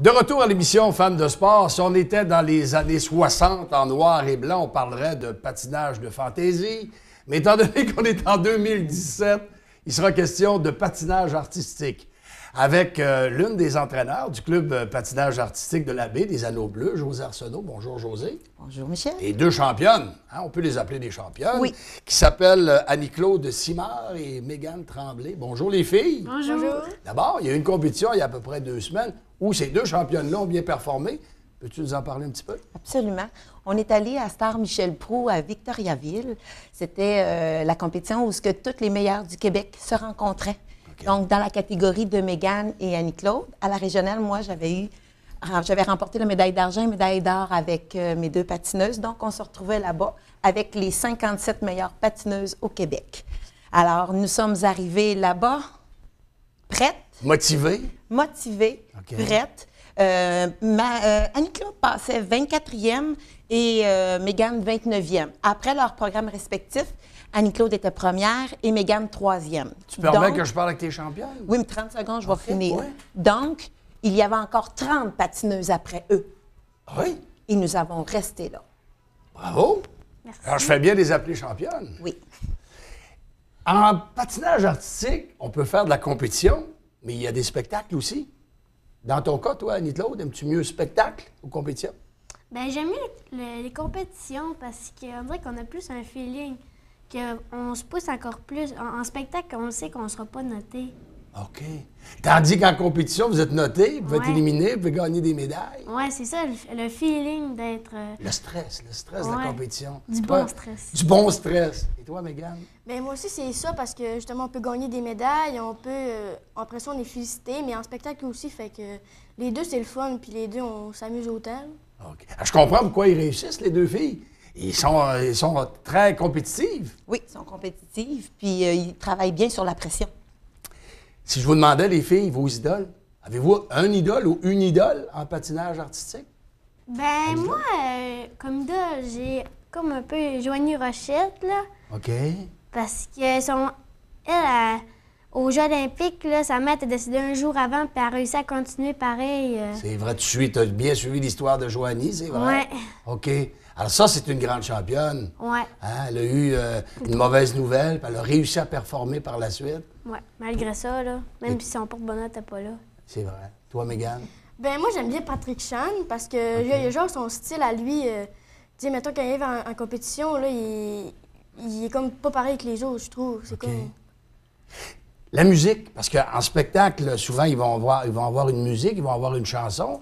De retour à l'émission Fans de sport, si on était dans les années 60 en noir et blanc, on parlerait de patinage de fantaisie. Mais étant donné qu'on est en 2017, il sera question de patinage artistique. Avec l'une des entraîneurs du club patinage artistique de la Baie, des Anneaux Bleus, Josée Arsenault. Bonjour, Josée. Bonjour, Michel. Et deux championnes, hein, on peut les appeler des championnes, oui, qui s'appellent Annie-Claude Simard et Mégane Tremblay. Bonjour, les filles. Bonjour. D'abord, il y a eu une compétition il y a à peu près 2 semaines où ces deux championnes-là ont bien performé. Peux-tu nous en parler un petit peu? Absolument. On est allé à Star Michel Proulx à Victoriaville. C'était la compétition où toutes les meilleures du Québec se rencontraient. Okay. Donc, dans la catégorie de Mégane et Annie-Claude, à la régionale, moi, j'avais remporté la médaille d'argent et la médaille d'or avec mes deux patineuses. Donc, on se retrouvait là-bas avec les 57 meilleures patineuses au Québec. Alors, nous sommes arrivés là-bas, prêtes. Motivées? Motivées, okay. Prêtes. Annie-Claude passait 24e et Mégane 29e. Après leur programme respectif, Annie-Claude était première et Mégane 3e. Tu permets que je parle avec tes championnes? Oui, mais 30 secondes, je vais finir. Ouais. Donc, il y avait encore 30 patineuses après eux. Oui? Et nous avons resté là. Bravo! Merci. Alors, je fais bien de les appeler championnes. Oui. En patinage artistique, on peut faire de la compétition, mais il y a des spectacles aussi. Dans ton cas, toi, Annie-Claude, aimes-tu mieux spectacle ou compétition? Bien, j'aime mieux les compétitions parce qu'on dirait qu'on a plus un feeling, qu'on se pousse encore plus. En spectacle, on sait qu'on ne sera pas noté. OK. Tandis qu'en compétition, vous êtes noté, vous pouvez être éliminé, vous pouvez gagner des médailles. Oui, c'est ça, le feeling d'être... Le stress de la compétition. Du bon stress. Du bon stress. Et toi, Mégane? Bien, moi aussi, c'est ça parce que justement, on peut gagner des médailles, on peut... après ça, on est félicité, mais en spectacle aussi, fait que les deux, c'est le fun, puis les deux, on s'amuse autant. OK. Alors, je comprends pourquoi ils réussissent, les deux filles. Ils sont très compétitives. Oui, ils sont compétitives, puis ils travaillent bien sur la pression. Si je vous demandais, les filles, vos idoles, avez-vous un idole ou une idole en patinage artistique? Ben moi, comme idole, j'ai comme un peu Joanie Rochette, là. OK. Parce que elle, aux Jeux olympiques, là, sa mère a décidé un jour avant, puis elle a réussi à continuer pareil. C'est vrai, tu as bien suivi l'histoire de Joanie, c'est vrai? Oui. OK. Alors ça, c'est une grande championne. Oui. Hein? Elle a eu une mauvaise nouvelle, puis elle a réussi à performer par la suite. Oui, malgré ça, là, même si son porte-bonheur n'était pas là. C'est vrai. Toi, Mégane? Ben moi, j'aime bien Patrick Chan parce que il a genre son style à lui. Tu sais, mettons, quand il arrive en compétition, là, il est comme pas pareil que les autres, je trouve. C'est comme... La musique, parce qu'en spectacle, souvent, ils vont avoir une musique, ils vont avoir une chanson.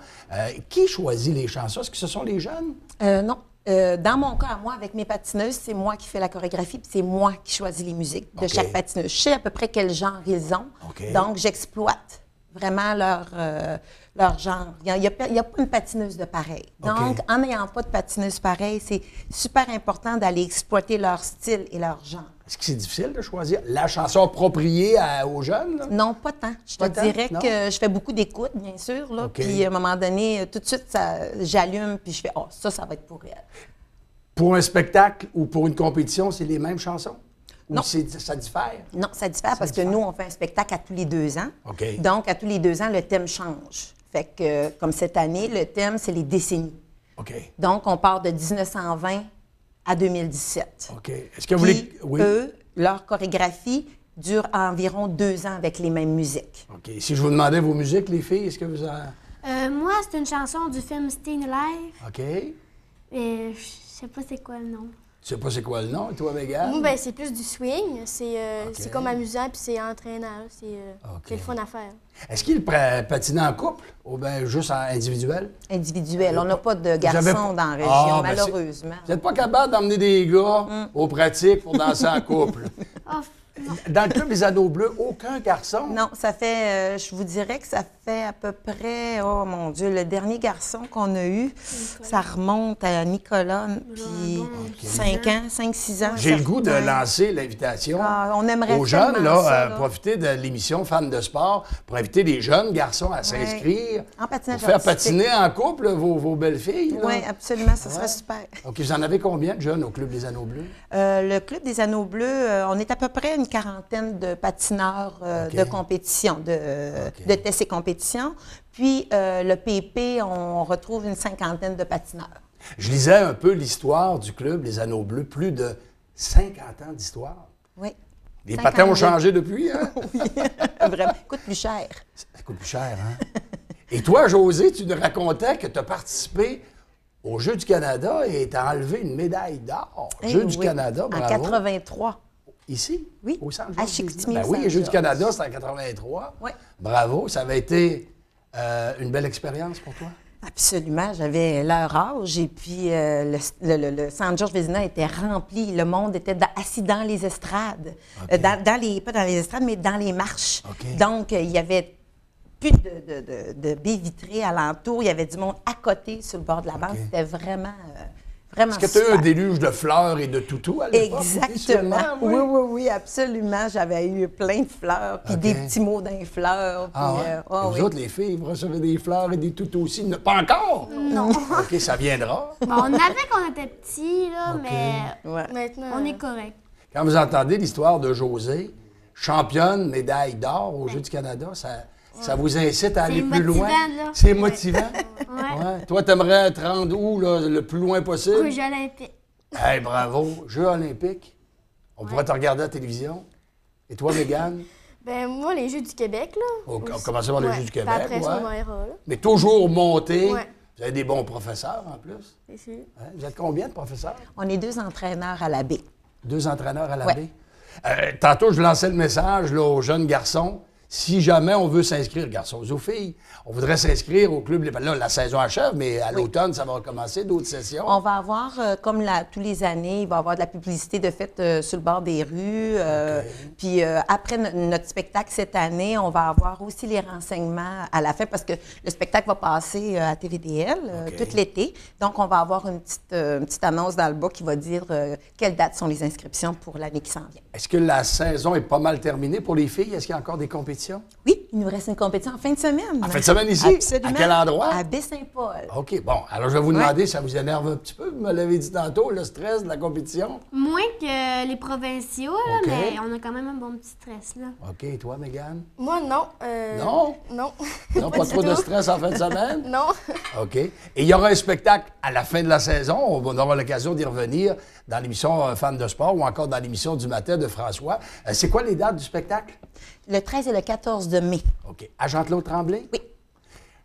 Qui choisit les chansons? Est-ce que ce sont les jeunes? Non. Dans mon cas, à moi, avec mes patineuses, c'est moi qui fais la chorégraphie, puis c'est moi qui choisis les musiques de chaque patineuse. Je sais à peu près quel genre ils ont, donc j'exploite vraiment leur genre. Il n'y a pas une patineuse de pareil. Donc, en n'ayant pas de patineuse pareille, c'est super important d'aller exploiter leur style et leur genre. Est-ce que c'est difficile de choisir la chanson appropriée aux jeunes? Là? Non, pas tant. Je te dirais que je fais beaucoup d'écoute, bien sûr. Là, puis, à un moment donné, tout de suite, j'allume, puis je fais « Oh, ça va être pour elle. » Pour un spectacle ou pour une compétition, c'est les mêmes chansons? Non. Ou ça diffère? Non, ça diffère parce que nous, on fait un spectacle à tous les 2 ans. OK. Donc, à tous les 2 ans, le thème change. Fait que, comme cette année, le thème, c'est les décennies. OK. Donc, on part de 1920 à 2017. OK. Est-ce que vous voulez... Oui. Eux, leur chorégraphie dure environ 2 ans avec les mêmes musiques. OK. Si je vous demandais vos musiques, les filles, est-ce que vous en... Moi, c'est une chanson du film Staying Alive. OK. Je sais pas c'est quoi le nom. Tu sais pas c'est quoi le nom, toi, Mégane? Moi, ben, c'est plus du swing. C'est comme amusant, puis c'est entraînant. C'est le fun à faire. Est-ce qu'il patine en couple ou bien juste en individuel? Individuel. On n'a pas de garçons dans la région, malheureusement. Vous n'êtes pas capable d'emmener des gars aux pratiques pour danser en couple? Dans le club des Anneaux Bleus, aucun garçon? Non, ça fait, je vous dirais que ça fait à peu près, oh mon Dieu, le dernier garçon qu'on a eu, ça remonte à Nicolas, puis 5-6 ans. J'ai le goût de lancer l'invitation on aimerait aux jeunes, là, ça, profiter de l'émission Fans de sport pour inviter les jeunes garçons à s'inscrire. En patinage pour faire artistique. patiner en couple vos belles filles. Oui, absolument, ça serait super. OK, vous en avez combien de jeunes au club des Anneaux Bleus? Le club des Anneaux Bleus, on est à peu près une quarantaine de patineurs OK. de compétition, de tests et compétitions. Puis le PP, on retrouve une cinquantaine de patineurs. Je lisais un peu l'histoire du club, les Anneaux Bleus, plus de 50 ans d'histoire. Oui. Les 50 patins ont ans. changé depuis, hein? Oui, vraiment. Coûte plus cher. Ça coûte plus cher, hein? Et toi, José, tu nous racontais que tu as participé aux Jeux du Canada et tu as enlevé une médaille d'or. Eh Jeux du oui. Canada, En bravo. 83. Ici? Oui, Au Centre à Georges Chicoutimi, Vézina? au Ben oui, les Centre Jeux du Georges. Canada, c'est en 83. Oui. Bravo. Ça avait été une belle expérience pour toi? Absolument. J'avais leur âge et puis le Centre Georges Vézina était rempli. Le monde était assis dans les estrades. OK. Pas dans les estrades, mais dans les marches. OK. Donc, il y avait plus de baies vitrées alentour. Il y avait du monde à côté sur le bord de la bande. OK. C'était vraiment, vraiment Est-ce que tu as eu un super. déluge de fleurs et de toutous à l'époque? Exactement. Oui. Oui, absolument. J'avais eu plein de fleurs, puis OK. des petits mots dans les fleurs. Ah puis, ouais? ouais, Et vous oui. autres, les filles, vous recevez des fleurs et des toutous aussi? Pas encore? Non. OK, ça viendra. Bon, on avait quand on était petits, là, OK. mais Ouais. Maintenant, on est correct. Quand vous entendez l'histoire de José, championne, médaille d'or aux Jeux du Canada, ça vous incite à aller plus loin? motivant, là. C'est motivant? Ouais. Ouais. Toi, t'aimerais te rendre où, là, le plus loin possible? Aux Jeux olympiques. Hey, bravo! Jeux olympiques. On pourrait te regarder à la télévision. Et toi, Mégane? Ben, moi, les Jeux du Québec, là. On aussi. commence par les Ouais. Jeux du Puis Québec, après ça, ouais. on va là. Mais toujours monter. Ouais. Vous avez des bons professeurs, en plus. C'est sûr. Hein? Vous êtes combien de professeurs? On est 2 entraîneurs à la baie. 2 entraîneurs à la Ouais. baie. Tantôt, je lançais le message là, aux jeunes garçons. Si jamais on veut s'inscrire, garçons ou filles, on voudrait s'inscrire au club. Là, la saison achève, mais à l'automne, ça va recommencer d'autres sessions. On va avoir, comme tous les années, il va y avoir de la publicité de fait sur le bord des rues. Puis après notre spectacle cette année, on va avoir aussi les renseignements à la fin parce que le spectacle va passer à TVDL OK. tout l'été. Donc, on va avoir une petite annonce dans le bas qui va dire quelles dates sont les inscriptions pour l'année qui s'en vient. Est-ce que la saison est pas mal terminée pour les filles? Est-ce qu'il y a encore des compétitions? Oui, il nous reste une compétition en fin de semaine. En fin de semaine ici? Absolument. À quel endroit? À Baie-Saint-Paul. OK, bon. Alors, je vais vous demander, ça vous énerve un petit peu? Vous me l'avez dit tantôt, le stress de la compétition? Moins que les provinciaux, là, OK. mais on a quand même un bon petit stress, là. OK, et toi, Mégane? Moi, non. Non? Non. Non, pas du trop de tout. stress en fin de semaine? Non. OK. Et il y aura un spectacle à la fin de la saison. On aura l'occasion d'y revenir dans l'émission Fans de sport ou encore dans l'émission du matin de François. C'est quoi les dates du spectacle? Le 13 et le 14 de mai. OK. À Jean-Claude Tremblay? Oui.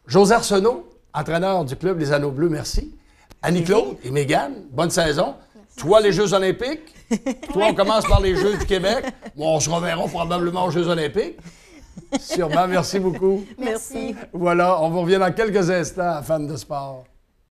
José Arsenault, entraîneur du club Les Anneaux Bleus, merci. Annie-Claude et Mégane, bonne saison. Toi, les Jeux olympiques. Toi, on commence par les Jeux du Québec. Bon, on se reverra probablement aux Jeux olympiques. Sûrement, merci beaucoup. Merci. Voilà, on vous revient dans quelques instants à Fans de sport.